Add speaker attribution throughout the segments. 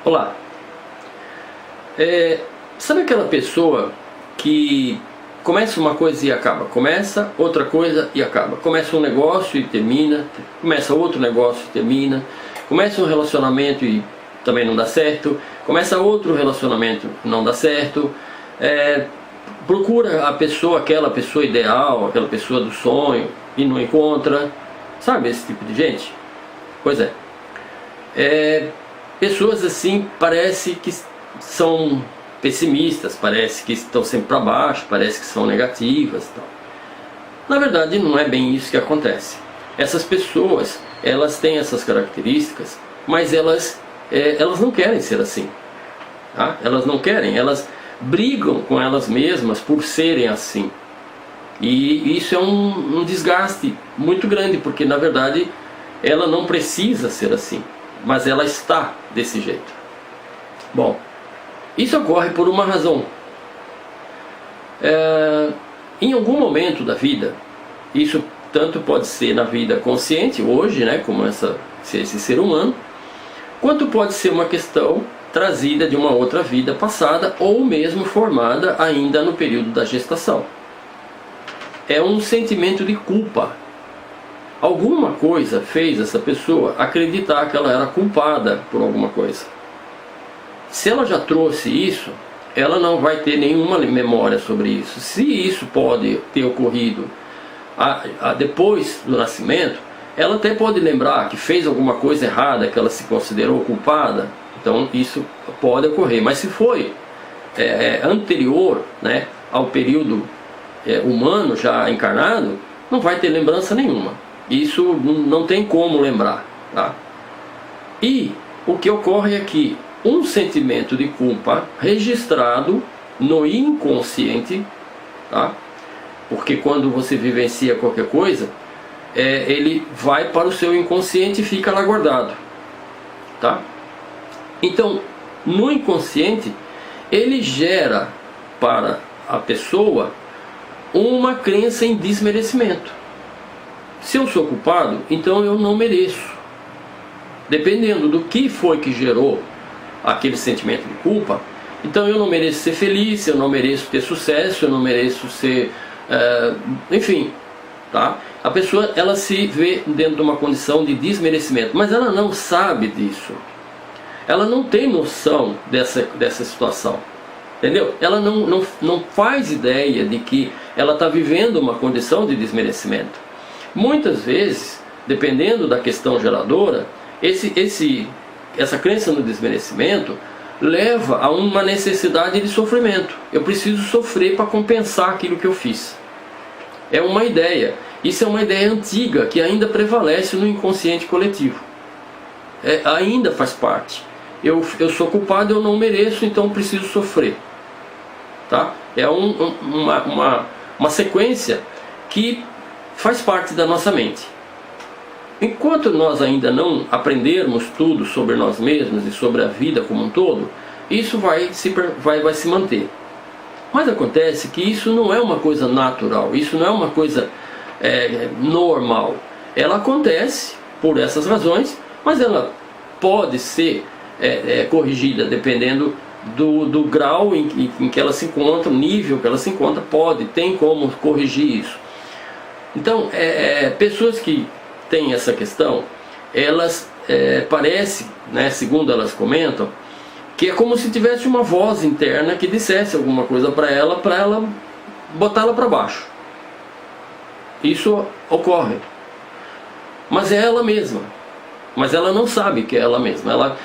Speaker 1: Olá, sabe aquela pessoa que começa uma coisa e acaba, começa outra coisa e acaba, começa um negócio e termina, começa outro negócio e termina, começa um relacionamento e também não dá certo, começa outro relacionamento e não dá certo, procura a pessoa, aquela pessoa ideal, aquela pessoa do sonho e não encontra, sabe esse tipo de gente? Pois pessoas assim parece que são pessimistas, parece que estão sempre para baixo, parece que são negativas, tal. Na verdade não é bem isso que acontece. Essas pessoas, elas têm essas características, mas elas não querem ser assim, tá? Elas não querem, elas brigam com elas mesmas por serem assim. E isso é um desgaste muito grande, porque na verdade ela não precisa ser assim, mas ela está desse jeito. Bom, isso ocorre por uma razão. Em algum momento da vida, isso tanto pode ser na vida consciente, hoje, né, como esse ser humano, quanto pode ser uma questão trazida de uma outra vida passada, ou mesmo formada ainda no período da gestação. É um sentimento de culpa. Alguma coisa fez essa pessoa acreditar que ela era culpada por alguma coisa. Se ela já trouxe isso, ela não vai ter nenhuma memória sobre isso. Se isso pode ter ocorrido depois do nascimento, ela até pode lembrar que fez alguma coisa errada, que ela se considerou culpada. Então isso pode ocorrer. Mas se foi anterior, né, ao período humano já encarnado, não vai ter lembrança nenhuma. Isso não tem como lembrar, tá? E o que ocorre é que um sentimento de culpa registrado no inconsciente, tá? Porque quando você vivencia qualquer coisa, ele vai para o seu inconsciente e fica lá guardado, tá? Então, no inconsciente, ele gera para a pessoa uma crença em desmerecimento. Se eu sou culpado, então eu não mereço. Dependendo do que foi que gerou aquele sentimento de culpa, então eu não mereço ser feliz, eu não mereço ter sucesso, eu não mereço ser... enfim, tá? A pessoa, ela se vê dentro de uma condição de desmerecimento, mas ela não sabe disso. Ela não tem noção dessa situação. Entendeu? Ela não faz ideia de que ela está vivendo uma condição de desmerecimento. Muitas vezes, dependendo da questão geradora, essa crença no desmerecimento leva a uma necessidade de sofrimento. Eu preciso sofrer para compensar aquilo que eu fiz. É uma ideia. Isso é uma ideia antiga que ainda prevalece no inconsciente coletivo. Ainda faz parte. Eu sou culpado, eu não mereço, então preciso sofrer. Tá? É uma sequência que faz parte da nossa mente. Enquanto nós ainda não aprendermos tudo sobre nós mesmos e sobre a vida como um todo, isso vai se manter. Mas acontece que isso não é uma coisa natural, isso não é uma coisa normal. Ela acontece por essas razões, mas ela pode ser corrigida dependendo do grau em que ela se encontra, o nível que ela se encontra, tem como corrigir isso. Então, pessoas que têm essa questão, elas parece, né, segundo elas comentam, que é como se tivesse uma voz interna que dissesse alguma coisa para ela botar ela para baixo. Isso ocorre. Mas é ela mesma. Mas ela não sabe que é ela mesma.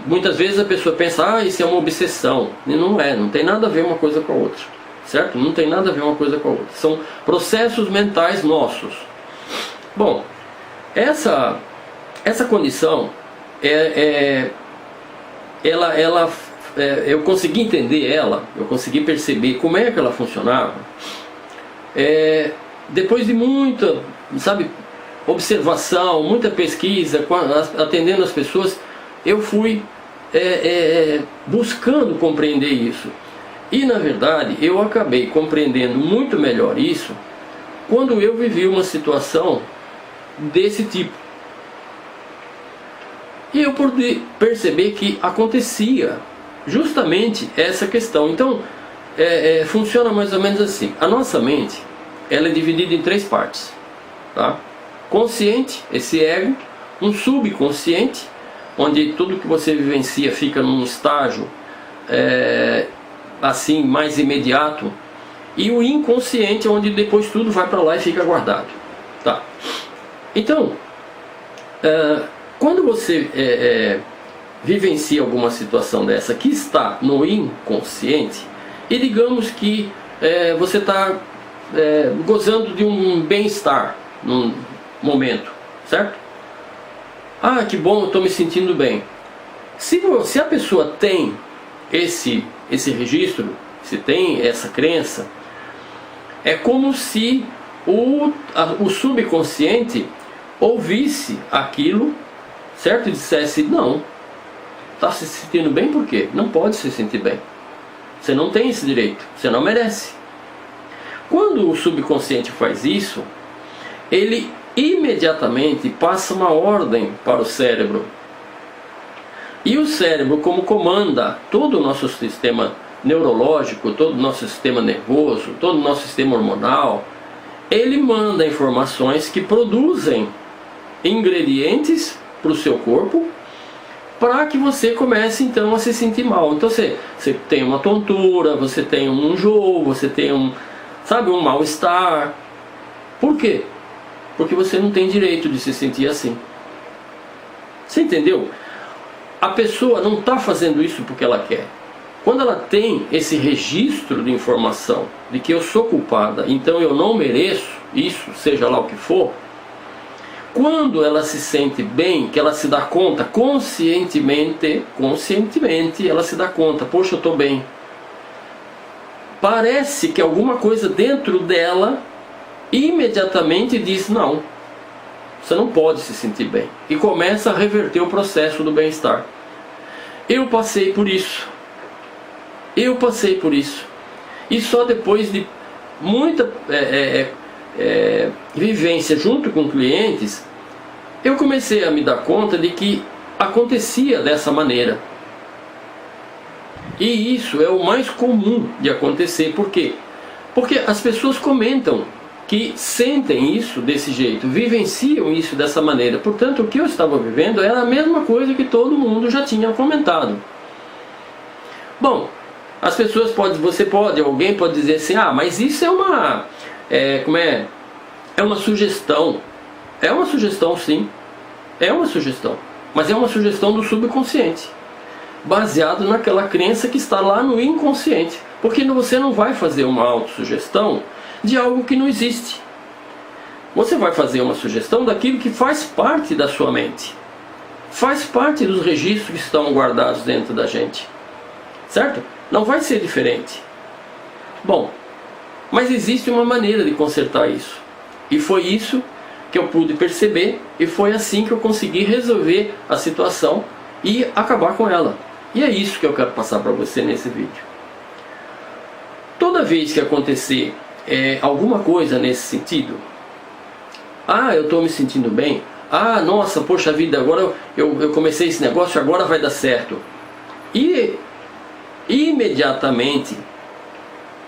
Speaker 1: Muitas vezes a pessoa pensa, isso é uma obsessão. E não tem nada a ver uma coisa com a outra. Certo? Não tem nada a ver uma coisa com a outra. São processos mentais nossos. Bom, essa condição, eu consegui entender ela, eu consegui perceber como é que ela funcionava, depois de muita, observação, muita pesquisa, atendendo as pessoas, eu fui buscando compreender isso. E na verdade eu acabei compreendendo muito melhor isso quando eu vivi uma situação desse tipo. E eu pude perceber que acontecia justamente essa questão. Então, funciona mais ou menos assim. A nossa mente, ela é dividida em 3 partes. Tá? Consciente, esse ego. Um subconsciente, onde tudo que você vivencia fica num estágio assim, mais imediato. E o inconsciente, onde depois tudo vai para lá e fica guardado. Tá? Então, quando você vivencia alguma situação dessa que está no inconsciente, e digamos que você está gozando de um bem-estar num momento, certo? Ah, que bom, eu estou me sentindo bem. Se a pessoa tem esse registro, se tem essa crença, é como se o subconsciente ouvisse aquilo, certo? E dissesse, não, está se sentindo bem por quê? Não pode se sentir bem. Você não tem esse direito, você não merece. Quando o subconsciente faz isso, ele imediatamente passa uma ordem para o cérebro. E o cérebro, como comanda todo o nosso sistema neurológico, todo o nosso sistema nervoso, todo o nosso sistema hormonal, ele manda informações que produzem ingredientes para o seu corpo, para que você comece então a se sentir mal. Então você tem uma tontura, você tem um enjoo, você tem um mal-estar. Por quê? Porque você não tem direito de se sentir assim. Você entendeu? A pessoa não está fazendo isso porque ela quer. Quando ela tem esse registro de informação de que eu sou culpada, então eu não mereço isso, seja lá o que for, quando ela se sente bem, que ela se dá conta conscientemente, ela se dá conta, poxa, eu estou bem. Parece que alguma coisa dentro dela imediatamente diz, não, você não pode se sentir bem. E começa a reverter o processo do bem-estar. Eu passei por isso. E só depois de muita vivência junto com clientes, eu comecei a me dar conta de que acontecia dessa maneira. E isso é o mais comum de acontecer. Por quê? Porque as pessoas comentam que sentem isso desse jeito, vivenciam isso dessa maneira. Portanto, o que eu estava vivendo era a mesma coisa que todo mundo já tinha comentado. Bom, as pessoas alguém pode dizer assim, mas isso é uma uma sugestão. É uma sugestão, sim. É uma sugestão. Mas é uma sugestão do subconsciente, baseado naquela crença que está lá no inconsciente. Porque você não vai fazer uma autossugestão de algo que não existe. Você vai fazer uma sugestão daquilo que faz parte da sua mente. Faz parte dos registros que estão guardados dentro da gente. Certo? Não vai ser diferente. Bom, mas existe uma maneira de consertar isso. E foi isso que eu pude perceber, e foi assim que eu consegui resolver a situação e acabar com ela. E é isso que eu quero passar para você nesse vídeo. Toda vez que acontecer alguma coisa nesse sentido, eu estou me sentindo bem, nossa, poxa vida, agora eu comecei esse negócio, agora vai dar certo. E imediatamente,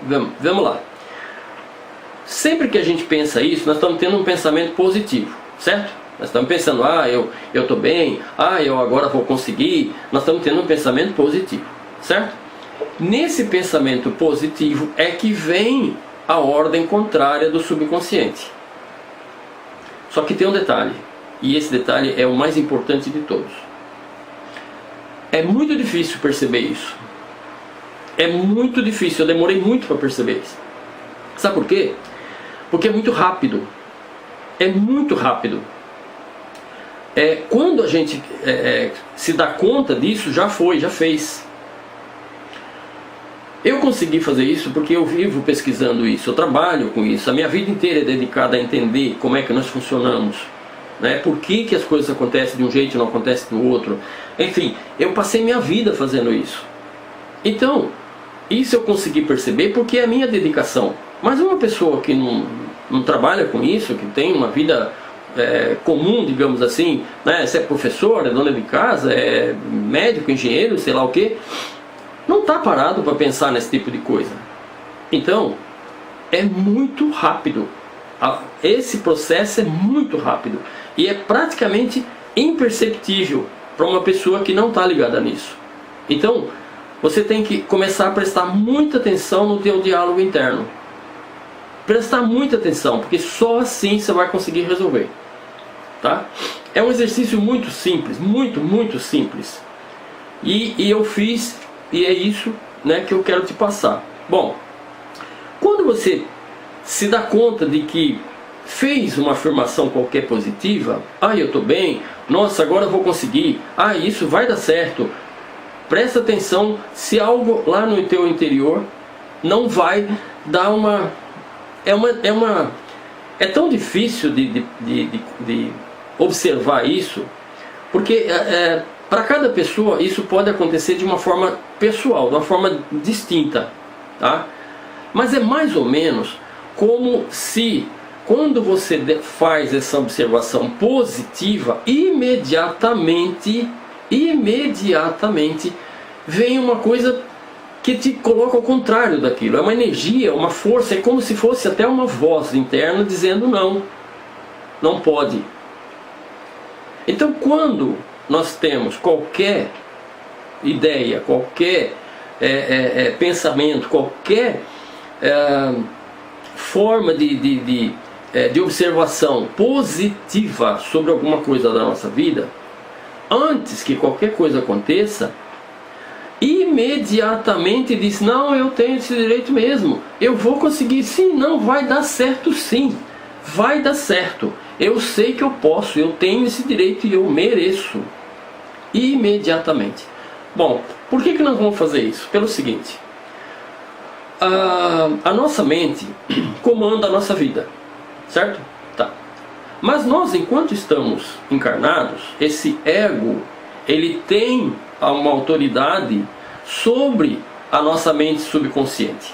Speaker 1: vamos lá, sempre que a gente pensa isso, nós estamos tendo um pensamento positivo, certo? Nós estamos pensando, eu estou bem, eu agora vou conseguir. Nós estamos tendo um pensamento positivo, certo? Nesse pensamento positivo é que vem a ordem contrária do subconsciente. Só que tem um detalhe, e esse detalhe é o mais importante de todos. É muito difícil perceber isso. É muito difícil, eu demorei muito para perceber isso. Sabe por quê? Porque é muito rápido. É muito rápido. Quando a gente se dá conta disso, já fez. Eu consegui fazer isso porque eu vivo pesquisando isso, eu trabalho com isso, a minha vida inteira é dedicada a entender como é que nós funcionamos, né? Por que as coisas acontecem de um jeito e não acontecem do outro. Enfim, eu passei minha vida fazendo isso. Então, isso eu consegui perceber porque é a minha dedicação. Mas uma pessoa que não trabalha com isso, que tem uma vida comum, digamos assim, né? Se é professor, é dona de casa, é médico, engenheiro, sei lá o que, não está parado para pensar nesse tipo de coisa. Então, é muito rápido. Esse processo é muito rápido e é praticamente imperceptível para uma pessoa que não está ligada nisso. Então, você tem que começar a prestar muita atenção no teu diálogo interno. Prestar muita atenção, porque só assim você vai conseguir resolver. Tá? É um exercício muito simples, muito simples. E eu fiz, e é isso, né, que eu quero te passar. Bom, quando você se dá conta de que fez uma afirmação qualquer positiva, eu estou bem, nossa, agora eu vou conseguir, isso vai dar certo. Presta atenção se algo lá no teu interior não vai dar uma... É tão difícil de observar isso, porque para cada pessoa isso pode acontecer de uma forma pessoal, de uma forma distinta, tá? Mas é mais ou menos como se, quando você faz essa observação positiva, imediatamente vem uma coisa que te coloca ao contrário daquilo. É uma energia, uma força, é como se fosse até uma voz interna dizendo não pode. Então, quando nós temos qualquer ideia, qualquer pensamento, qualquer forma de observação positiva sobre alguma coisa da nossa vida, antes que qualquer coisa aconteça, imediatamente diz: não, eu tenho esse direito mesmo, eu vou conseguir, sim, não, vai dar certo, sim, vai dar certo, eu sei que eu posso, eu tenho esse direito e eu mereço. Imediatamente. Bom, por que nós vamos fazer isso? Pelo seguinte: a nossa mente comanda a nossa vida, certo? Tá. Mas nós, enquanto estamos encarnados, esse ego, ele tem uma autoridade sobre a nossa mente subconsciente.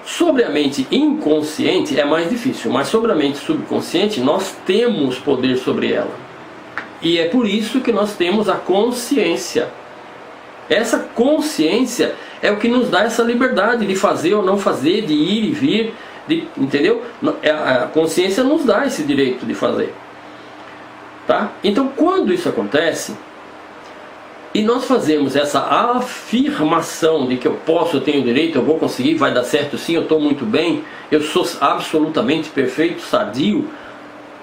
Speaker 1: Sobre a mente inconsciente é mais difícil, mas sobre a mente subconsciente nós temos poder sobre ela. E é por isso que nós temos a consciência. Essa consciência é o que nos dá essa liberdade de fazer ou não fazer, de ir e vir, entendeu? A consciência nos dá esse direito de fazer. Tá? Então, quando isso acontece, e nós fazemos essa afirmação de que eu posso, eu tenho direito, eu vou conseguir, vai dar certo sim, eu estou muito bem, eu sou absolutamente perfeito, sadio,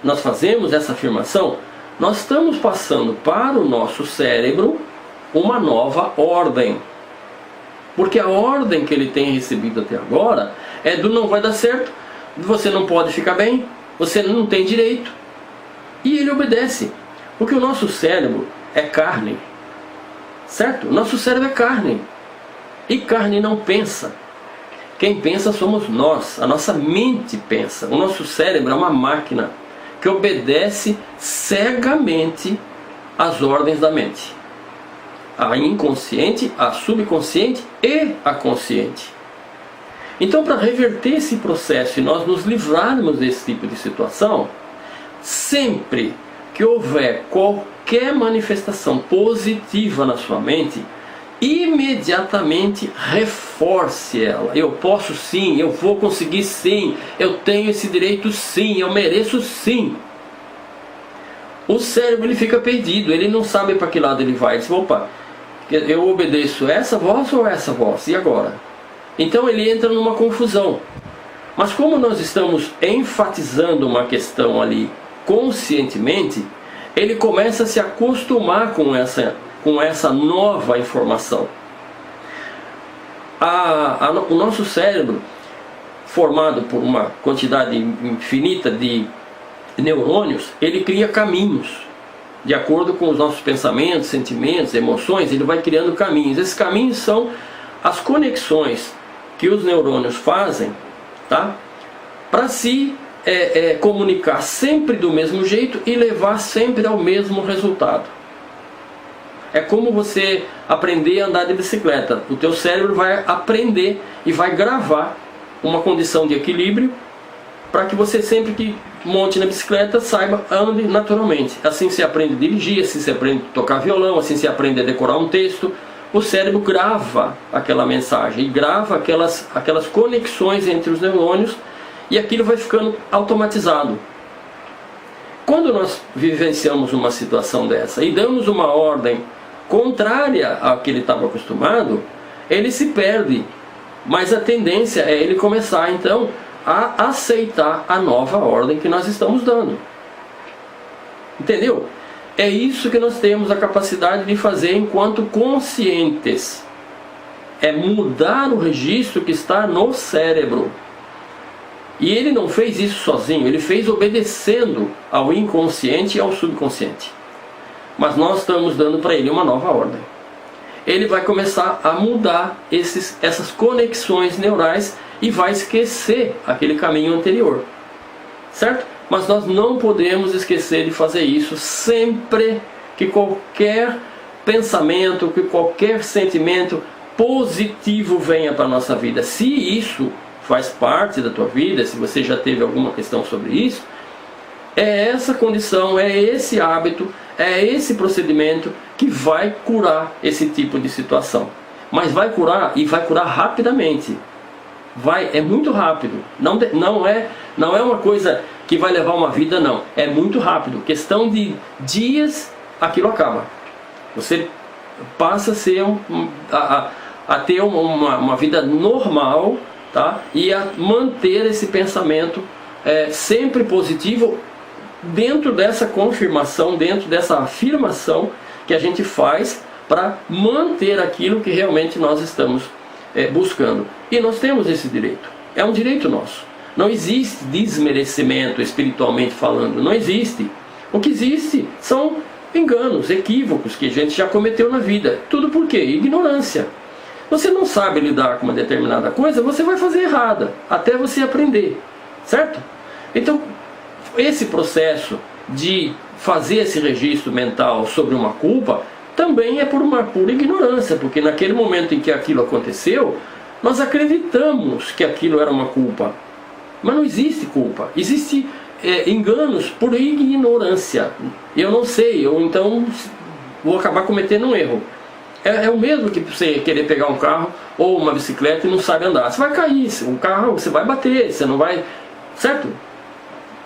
Speaker 1: nós fazemos essa afirmação, nós estamos passando para o nosso cérebro uma nova ordem. Porque a ordem que ele tem recebido até agora é do não vai dar certo, você não pode ficar bem, você não tem direito. E ele obedece, porque o nosso cérebro é carne, certo? O nosso cérebro é carne, e carne não pensa. Quem pensa somos nós, a nossa mente pensa. O nosso cérebro é uma máquina que obedece cegamente às ordens da mente. A inconsciente, a subconsciente e a consciente. Então, para reverter esse processo e nós nos livrarmos desse tipo de situação, sempre que houver qualquer manifestação positiva na sua mente, imediatamente reforce ela. Eu posso sim, eu vou conseguir sim, eu tenho esse direito sim, eu mereço sim. O cérebro ele fica perdido, ele não sabe para que lado ele vai. Ele diz: opa, eu obedeço essa voz ou essa voz? E agora? Então ele entra numa confusão. Mas como nós estamos enfatizando uma questão ali conscientemente, ele começa a se acostumar com essa nova informação. O nosso cérebro, formado por uma quantidade infinita de neurônios, ele cria caminhos. De acordo com os nossos pensamentos, sentimentos, emoções, ele vai criando caminhos. Esses caminhos são as conexões que os neurônios fazem, tá? Para se comunicar sempre do mesmo jeito e levar sempre ao mesmo resultado. É como você aprender a andar de bicicleta. O teu cérebro vai aprender e vai gravar uma condição de equilíbrio para que você sempre que monte na bicicleta, saiba, ande naturalmente. Assim você aprende a dirigir, assim você aprende a tocar violão, assim você aprende a decorar um texto. O cérebro grava aquela mensagem e grava aquelas conexões entre os neurônios, e aquilo vai ficando automatizado. Quando nós vivenciamos uma situação dessa e damos uma ordem contrária à que ele estava acostumado, ele se perde. Mas a tendência é ele começar então a aceitar a nova ordem que nós estamos dando. Entendeu? É isso que nós temos a capacidade de fazer enquanto conscientes. É mudar o registro que está no cérebro. E ele não fez isso sozinho, ele fez obedecendo ao inconsciente e ao subconsciente. Mas nós estamos dando para ele uma nova ordem. Ele vai começar a mudar essas conexões neurais e vai esquecer aquele caminho anterior. Certo? Mas nós não podemos esquecer de fazer isso sempre que qualquer pensamento, que qualquer sentimento positivo venha para a nossa vida. Se isso faz parte da tua vida, se você já teve alguma questão sobre isso, é essa condição, é esse hábito, é esse procedimento que vai curar esse tipo de situação. Mas vai curar, e vai curar rapidamente. É muito rápido. Não é uma coisa que vai levar uma vida, não. É muito rápido. Questão de dias, aquilo acaba. Você passa a ser a ter uma vida normal, tá? E a manter esse pensamento sempre positivo, dentro dessa confirmação, dentro dessa afirmação que a gente faz para manter aquilo que realmente nós estamos buscando. E nós temos esse direito. É um direito nosso. Não existe desmerecimento espiritualmente falando. Não existe. O que existe são enganos, equívocos que a gente já cometeu na vida. Tudo por quê? Ignorância. Você não sabe lidar com uma determinada coisa, você vai fazer errada, até você aprender, certo? Então, esse processo de fazer esse registro mental sobre uma culpa também é por uma pura ignorância, porque naquele momento em que aquilo aconteceu, nós acreditamos que aquilo era uma culpa. Mas não existe culpa, existe enganos por ignorância. Eu não sei, eu então vou acabar cometendo um erro. É o mesmo que você querer pegar um carro ou uma bicicleta e não sabe andar. Você vai cair, o carro você vai bater, você não vai... Certo?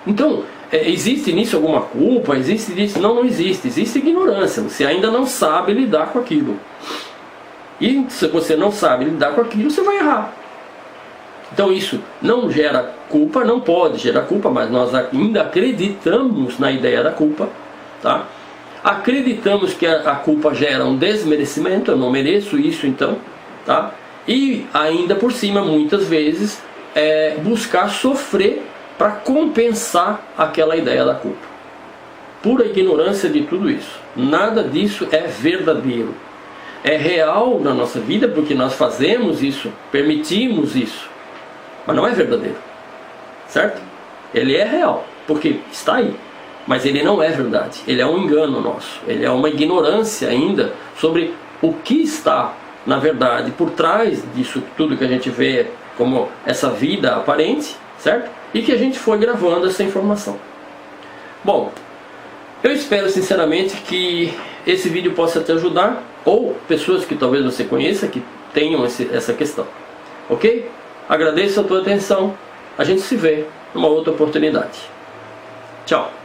Speaker 1: Então, existe nisso alguma culpa? Existe nisso? Não existe. Existe ignorância. Você ainda não sabe lidar com aquilo. E se você não sabe lidar com aquilo, você vai errar. Então isso não gera culpa, não pode gerar culpa, mas nós ainda acreditamos na ideia da culpa, tá? Acreditamos que a culpa gera um desmerecimento, eu não mereço isso então, tá? E ainda por cima, muitas vezes, buscar sofrer para compensar aquela ideia da culpa. Pura ignorância de tudo isso. Nada disso é verdadeiro. É real na nossa vida porque nós fazemos isso, permitimos isso, mas não é verdadeiro, certo? Ele é real, porque está aí. Mas ele não é verdade, ele é um engano nosso, ele é uma ignorância ainda sobre o que está, na verdade, por trás disso tudo que a gente vê como essa vida aparente, certo? E que a gente foi gravando essa informação. Bom, eu espero sinceramente que esse vídeo possa te ajudar, ou pessoas que talvez você conheça que tenham essa questão, ok? Agradeço a tua atenção, a gente se vê numa outra oportunidade. Tchau!